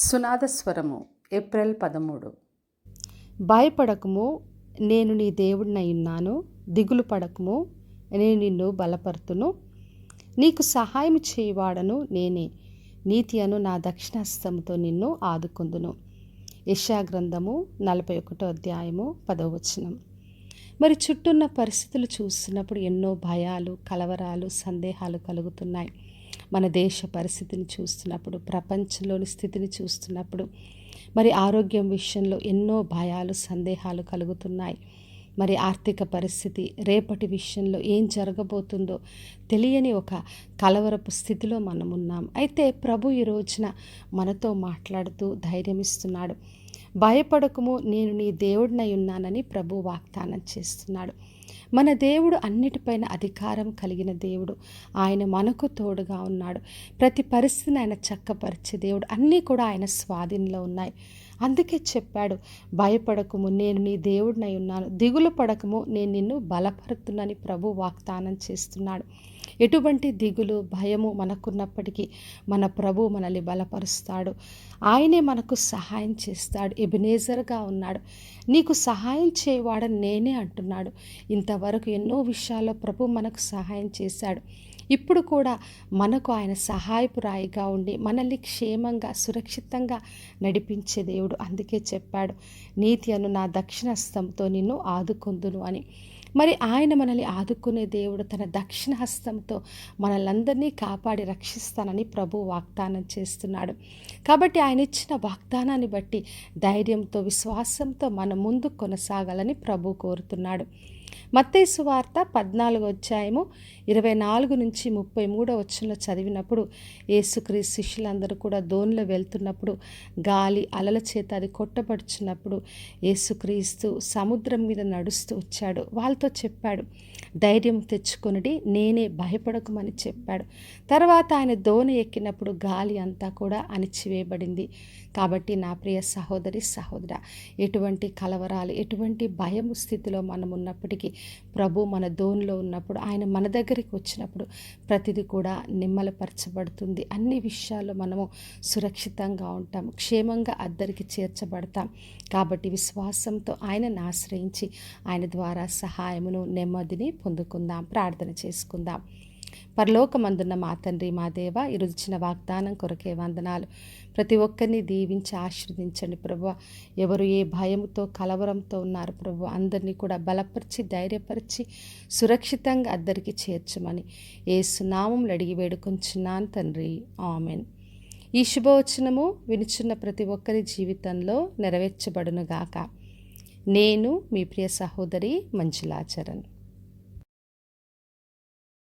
సునాదస్వరము April 13. భయపడకుము, నేను నీ దేవుడినై ఉన్నాను. దిగులు పడకుము, నేను నిన్ను బలపరుతును. నీకు సహాయం చేయువాడను నేనే. నీతి అను నా దక్షిణహస్తముతో నిన్ను ఆదుకొందును. యెషయా గ్రంథము 41వ అధ్యాయము 10వ వచనం. మరి చుట్టూన్న పరిస్థితులు చూస్తున్నప్పుడు ఎన్నో భయాలు, కలవరాలు, సందేహాలు కలుగుతున్నాయి. మన దేశ పరిస్థితిని చూస్తున్నప్పుడు, ప్రపంచంలోని స్థితిని చూస్తున్నప్పుడు, మరి ఆరోగ్యం విషయంలో ఎన్నో భయాలు, సందేహాలు కలుగుతున్నాయి. మరి ఆర్థిక పరిస్థితి, రేపటి విషయంలో ఏం జరగబోతుందో తెలియని ఒక కలవరపు స్థితిలో మనం ఉన్నాం. అయితే ప్రభు ఈ రోజున మనతో మాట్లాడుతూ ధైర్యం ఇస్తున్నాడు. భయపడకుము, నేను నీ దేవుడినై ఉన్నానని ప్రభు వాగ్దానం చేస్తున్నాడు. మన దేవుడు అన్నిటిపైన అధికారం కలిగిన దేవుడు. ఆయన మనకు తోడుగా ఉన్నాడు. ప్రతి పరిస్థితిని ఆయన చక్కపరిచే దేవుడు. అన్నీ కూడా ఆయన స్వాధీనంలో ఉన్నాయి. అందుకే చెప్పాడు, భయపడకుము, నేను నీ దేవుడినై ఉన్నాను. దిగులు పడకము, నేను నిన్ను బలపరుతున్నని ప్రభు వాగ్దానం చేస్తున్నాడు. ఎటువంటి దిగులు, భయము మనకున్నప్పటికీ మన ప్రభు మనల్ని బలపరుస్తాడు. ఆయనే మనకు సహాయం చేస్తాడు. ఎబెనేజర్గా ఉన్నాడు. నీకు సహాయం చేయవాడని నేనే అంటున్నాడు. ఇంతవరకు ఎన్నో విషయాల్లో ప్రభు మనకు సహాయం చేశాడు. ఇప్పుడు కూడా మనకు ఆయన సహాయపు రాయిగా ఉండి మనల్ని క్షేమంగా, సురక్షితంగా నడిపించే దేవుడు. అందుకే చెప్పాడు, నీతి అను నా దక్షిణహస్తంతో నిన్ను ఆదుకొందును అని. మరి ఆయన మనల్ని ఆదుకునే దేవుడు. తన దక్షిణ హస్తంతో మనలందరినీ కాపాడి రక్షిస్తానని ప్రభు వాగ్దానం చేస్తున్నాడు. కాబట్టి ఆయన ఇచ్చిన వాగ్దానాన్ని బట్టి ధైర్యంతో, విశ్వాసంతో మన ముందు కొనసాగాలని ప్రభు కోరుతున్నాడు. మత్తయి సువార్త 14వ అధ్యాయము 24 నుంచి 33వ వచనంలో చదివినప్పుడు, యేసుక్రీస్తు శిష్యులందరూ కూడా దోణిలో వెళ్తున్నప్పుడు గాలి అలల చేత అది కొట్టబడుచున్నప్పుడు యేసుక్రీస్తు సముద్రం మీద నడుస్తూ వచ్చాడు. వాళ్ళతో చెప్పాడు, ధైర్యం తెచ్చుకొనుడి, నేనే, భయపడకమని చెప్పాడు. తర్వాత ఆయన దోణి ఎక్కినప్పుడు గాలి అంతా కూడా అణిచివేయబడింది. కాబట్టి నా ప్రియ సహోదరి, సహోదరా, ఎటువంటి కలవరాలు, ఎటువంటి భయము స్థితిలో మనం ఉన్నప్పటికీ ప్రభు మన దోణిలో ఉన్నప్పుడు, ఆయన మన దగ్గరికి వచ్చినప్పుడు ప్రతిదీ కూడా నిమ్మలపరచబడుతుంది. అన్ని విషయాల్లో మనము సురక్షితంగా ఉంటాం, క్షేమంగా అద్దరికి చేర్చబడతాం. కాబట్టి విశ్వాసంతో ఆయనను ఆశ్రయించి ఆయన ద్వారా సహాయమును, నెమ్మదిని పొందుకుందాం. ప్రార్థన చేసుకుందాం. పరలోకమందున్న మా తండ్రి, మా దేవ, ఈరోజు ఇచ్చిన వాగ్దానం కొరకే వందనాలు. ప్రతి ఒక్కరిని దీవించి ఆశీర్వదించండి ప్రభువా. ఎవరు ఏ భయంతో, కలవరంతో ఉన్నారు ప్రభు, అందరినీ కూడా బలపరిచి, ధైర్యపరిచి, సురక్షితంగా అద్దరికి చేర్చమని యేసు నామములో అడిగి వేడుకొంచున్నాను తండ్రి, ఆమెన్. ఈ శుభవచనము వినుచున్న ప్రతి ఒక్కరి జీవితంలో నెరవేర్చబడునుగాక. నేను మీ ప్రియ సహోదరి మంజులాచరణ్.